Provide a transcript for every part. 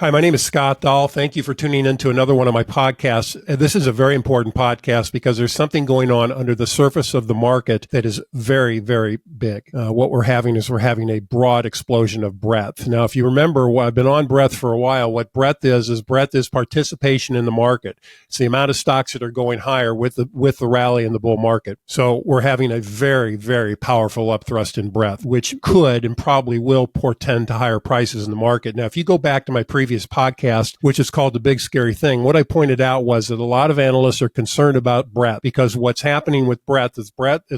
Hi, my name is Scott Dahl. Thank you for tuning in to another one of my podcasts. This is a very important podcast because there's something going on under the surface of the market that is very, very big. What we're having a broad explosion of breadth. Now, if you remember, I've been on breadth for a while. What breadth is participation in the market. It's the amount of stocks that are going higher with the rally in the bull market. So we're having a very, very powerful upthrust in breadth, which could and probably will portend to higher prices in the market. Now, if you go back to my previous podcast, which is called The Big Scary Thing, what I pointed out was that a lot of analysts are concerned about breadth because what's happening with breadth is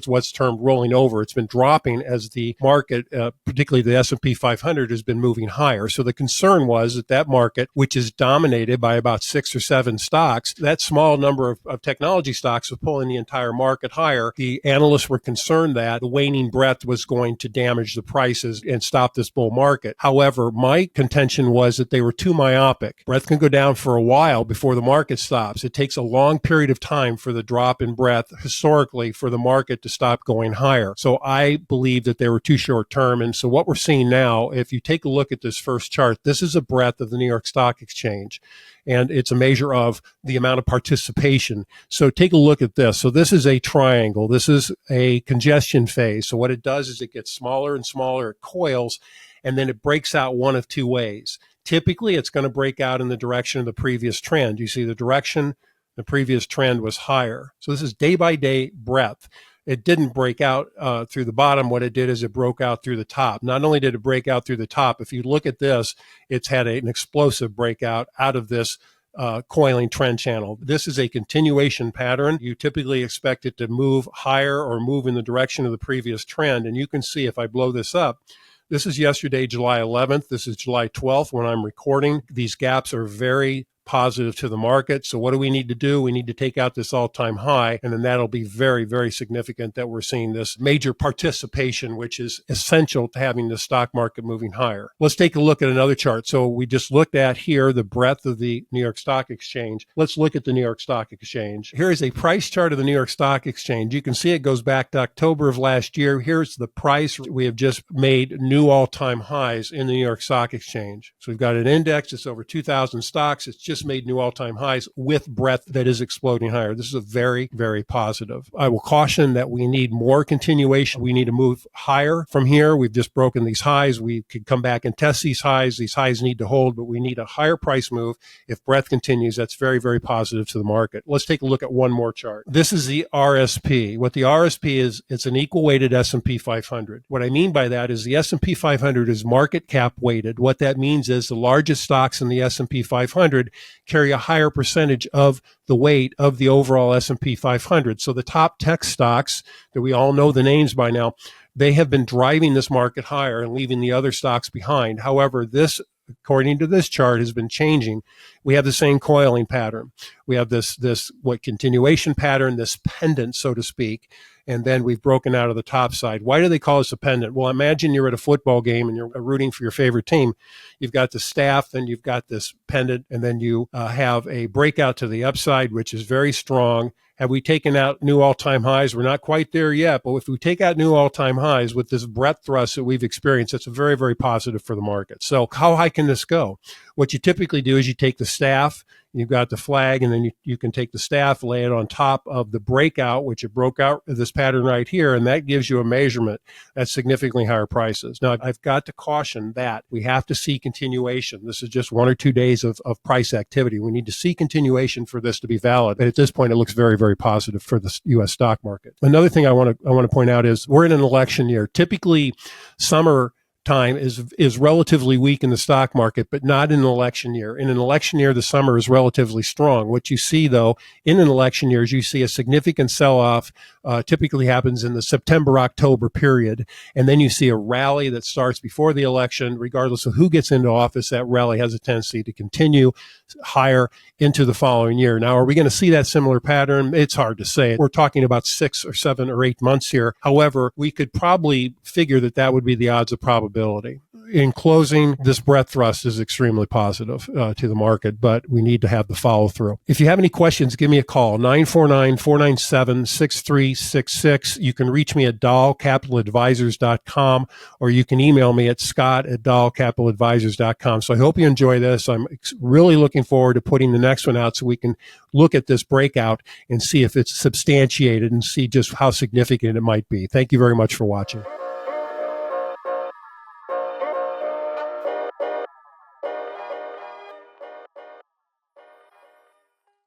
what's termed rolling over. It's been dropping as the market, particularly the S&P 500, has been moving higher. So the concern was that market, which is dominated by about 6 or 7 stocks, that small number of technology stocks was pulling the entire market higher. The analysts were concerned that the waning breadth was going to damage the prices and stop this bull market. However, my contention was that they were too myopic. Breadth can go down for a while before the market stops. It takes a long period of time for the drop in breadth historically for the market to stop going higher. So I believe that they were too short term. And so what we're seeing now, if you take a look at this first chart, this is a breadth of the New York Stock Exchange. And it's a measure of the amount of participation. So take a look at this. So this is a triangle. This is a congestion phase. So what it does is it gets smaller and smaller, it coils, and then it breaks out one of two ways. Typically, it's going to break out in the direction of the previous trend. You see the direction, the previous trend was higher. So this is day-by-day breadth. It didn't break out through the bottom. What it did is it broke out through the top. Not only did it break out through the top, if you look at this, it's had an explosive breakout out of this coiling trend channel. This is a continuation pattern. You typically expect it to move higher or move in the direction of the previous trend. And you can see if I blow this up, this is yesterday, July 11th. This is July 12th when I'm recording. These gaps are very positive to the market. So what do we need to do? We need to take out this all-time high, and then that'll be very, very significant that we're seeing this major participation, which is essential to having the stock market moving higher. Let's take a look at another chart. So we just looked at here the breadth of the New York Stock Exchange. Let's look at the New York Stock Exchange. Here is a price chart of the New York Stock Exchange. You can see it goes back to October of last year. Here's the price. We have just made new all-time highs in the New York Stock Exchange. So we've got an index that's over 2,000 stocks. It's just made new all-time highs with breadth that is exploding higher. This is a very, very positive. I will caution that we need more continuation. We need to move higher from here. We've just broken these highs. We could come back and test these highs. These highs need to hold, but we need a higher price move. If breadth continues, that's very, very positive to the market. Let's take a look at one more chart. This is the RSP. What the RSP is, it's an equal-weighted S&P 500. What I mean by that is the S&P 500 is market cap weighted. What that means is the largest stocks in the S&P 500 carry a higher percentage of the weight of the overall S&P 500. So the top tech stocks that we all know the names by now, they have been driving this market higher and leaving the other stocks behind. However, this, according to this chart, has been changing. We have the same coiling pattern. We have this continuation pattern, this pendant, so to speak. And then we've broken out of the top side. Why do they call this a pendant? Well, imagine you're at a football game and you're rooting for your favorite team. You've got the staff, then you've got this pendant, and then you have a breakout to the upside, which is very strong. Have we taken out new all-time highs? We're not quite there yet, but if we take out new all-time highs with this breadth thrust that we've experienced, that's very, very positive for the market. So how high can this go? What you typically do is you take the staff, you've got the flag, and then you can take the staff, lay it on top of the breakout, which it broke out this pattern right here, and that gives you a measurement at significantly higher prices. Now, I've got to caution that we have to see continuation. This is just 1 or 2 days of price activity. We need to see continuation for this to be valid. But at this point, it looks very, very positive for the U.S. stock market. Another thing I want to point out is we're in an election year. Typically, summer time is relatively weak in the stock market, but not in an election year. In an election year, the summer is relatively strong. What you see, though, in an election year is you see a significant sell-off, typically happens in the September-October period, and then you see a rally that starts before the election. Regardless of who gets into office, that rally has a tendency to continue higher into the following year. Now, are we going to see that similar pattern? It's hard to say. We're talking about 6 or 7 or 8 months here. However, we could probably figure that would be the odds of probability. volatility. In closing, this breadth thrust is extremely positive to the market, but we need to have the follow through. If you have any questions, give me a call, 949-497-6366. You can reach me at dahlcapitaladvisors.com, or you can email me at scott@dahlcapitaladvisors.com. So I hope you enjoy this. I'm really looking forward to putting the next one out so we can look at this breakout and see if it's substantiated and see just how significant it might be. Thank you very much for watching.